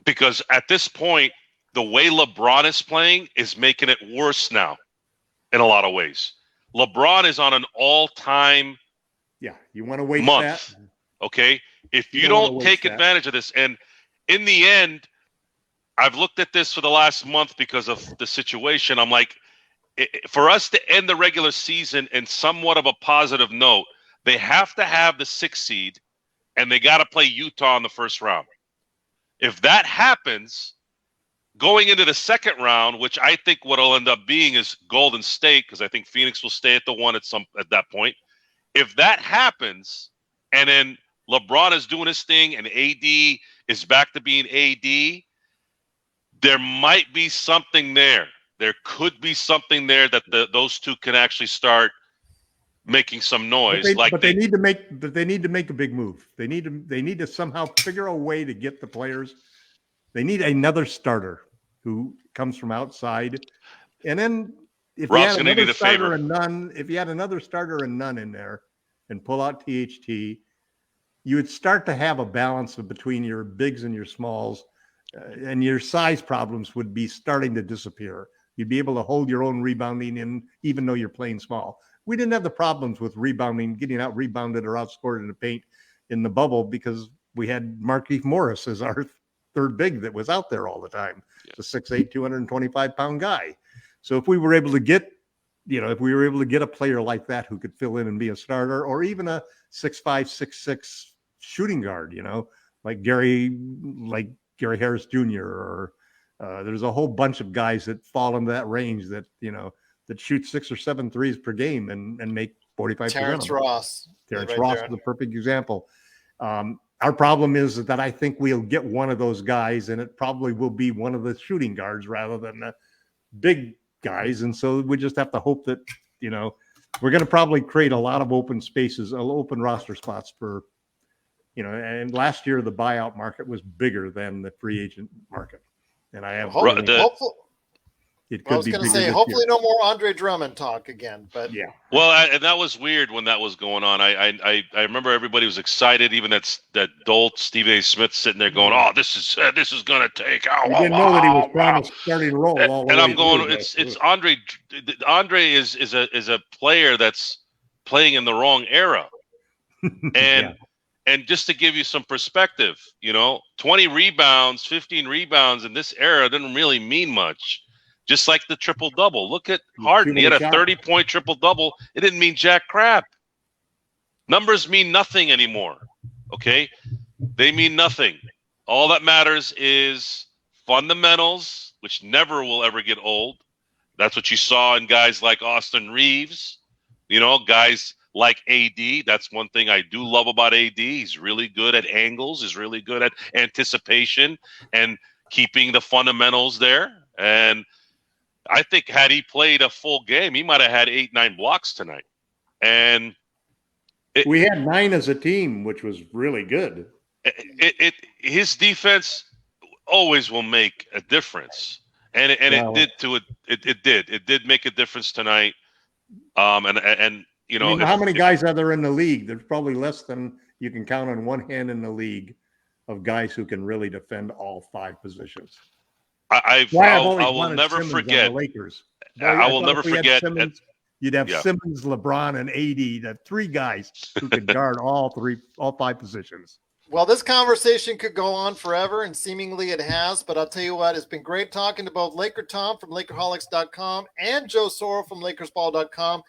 because at this point, the way LeBron is playing is making it worse now in a lot of ways. LeBron is on an all-time you want to wait month. That? Okay? If you don't take advantage of this, and in the end, I've looked at this for the last month because of the situation. I'm like, for us to end the regular season in somewhat of a positive note, they have to have the 6th seed, and they got to play Utah in the first round. If that happens, going into the second round, which I think what will end up being is Golden State, because I think Phoenix will stay at the 1 at that point. If that happens, and then LeBron is doing his thing, and AD is back to being AD, there might be something there. There could be something there that those two can actually start making some noise. They need to make a big move. They need to somehow figure a way to get the players. They need another starter who comes from outside. And then if you had another starter and none in there and pull out THT, you would start to have a balance between your bigs and your smalls, and your size problems would be starting to disappear. You'd be able to hold your own rebounding in, even though you're playing small. We didn't have the problems with rebounding, getting out rebounded or outscored in the paint in the bubble, because we had Markieff Morris as our third big that was out there all the time. It's a 6'8", 225-pound guy. So if we were able to get, a player like that who could fill in and be a starter, or even a 6'5", 6'6" shooting guard, like Gary Harris Jr. or there's a whole bunch of guys that fall into that range that that shoot 6 or 7 threes per game and make 45%. Terrence Ross is a perfect example. Our problem is that I think we'll get one of those guys, and it probably will be one of the shooting guards rather than the big guys. And so we just have to hope that, we're going to probably create a lot of open spaces, open roster spots for, and last year the buyout market was bigger than the free agent market. And I have hopefully no more Andre Drummond talk again. But well, and that was weird when that was going on. I remember everybody was excited, even that dolt Stephen A. Smith sitting there going, "Oh, this is going to take." You didn't know that he was promised starting role. And I'm going, it's Andre. Andre is a player that's playing in the wrong era, and. And just to give you some perspective, 20 rebounds, 15 rebounds in this era didn't really mean much. Just like the triple-double. Look at Harden. He had a 30-point triple-double. It didn't mean jack crap. Numbers mean nothing anymore, okay? They mean nothing. All that matters is fundamentals, which never will ever get old. That's what you saw in guys like Austin Reeves, guys like AD. That's one thing I do love about AD. He's really good at angles. He's really good at anticipation and keeping the fundamentals there. And I think had he played a full game, he might have had 8-9 blocks tonight. And we had 9 as a team, which was really good. His defense always will make a difference. And it did make a difference tonight. How many guys are there in the league? There's probably less than you can count on one hand in the league of guys who can really defend all 5 positions. I will never forget. Lakers. I will never forget. You'd have Simmons, LeBron, and AD. That 3 guys who could guard all 5 positions. Well, this conversation could go on forever, and seemingly it has. But I'll tell you what, it's been great talking to both LakerTom from LakerHolics.com and Joe Soro from LakersBall.com.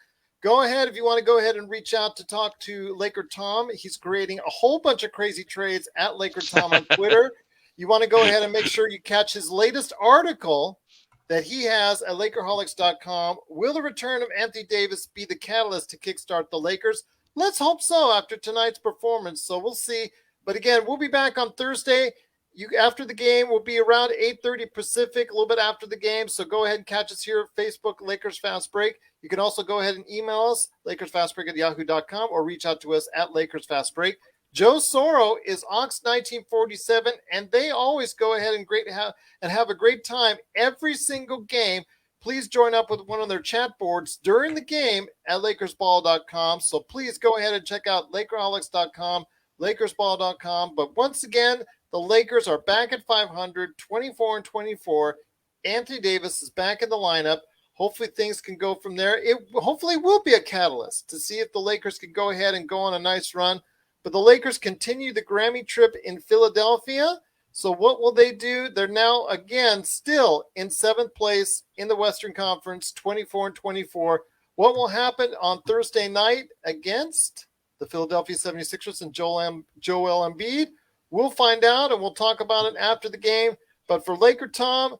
Go ahead if you want to go ahead and reach out to talk to LakerTom. He's creating a whole bunch of crazy trades at LakerTom on Twitter. you want to go ahead and make sure you catch his latest article that he has at Lakerholics.com. Will the return of Anthony Davis be the catalyst to kickstart the Lakers? Let's hope so after tonight's performance. So we'll see. But again, we'll be back on Thursday. After the game, we'll be around 8:30 Pacific, a little bit after the game. So go ahead and catch us here at Facebook, Lakers Fast Break. You can also go ahead and email us, LakersFastBreak@yahoo.com, or reach out to us at Lakers Fast Break. Joe Soro is Ox1947, and they always go ahead and have a great time every single game. Please join up with one of their chat boards during the game at LakersBall.com. So please go ahead and check out Lakerholics.com, LakersBall.com. But once again, the Lakers are back at 500, 24-24. Anthony Davis is back in the lineup. Hopefully things can go from there. It hopefully will be a catalyst to see if the Lakers can go ahead and go on a nice run. But the Lakers continue the Grammy trip in Philadelphia. So what will they do? They're now, again, still in 7th place in the Western Conference, 24-24. What will happen on Thursday night against the Philadelphia 76ers and Joel Embiid? We'll find out, and we'll talk about it after the game. But for LakerTom,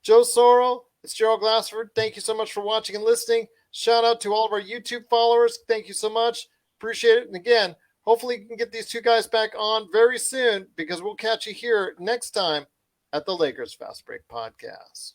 Joe Soro, it's Gerald Glassford. Thank you so much for watching and listening. Shout out to all of our YouTube followers. Thank you so much. Appreciate it. And again, hopefully you can get these two guys back on very soon, because we'll catch you here next time at the Lakers Fast Break Podcast.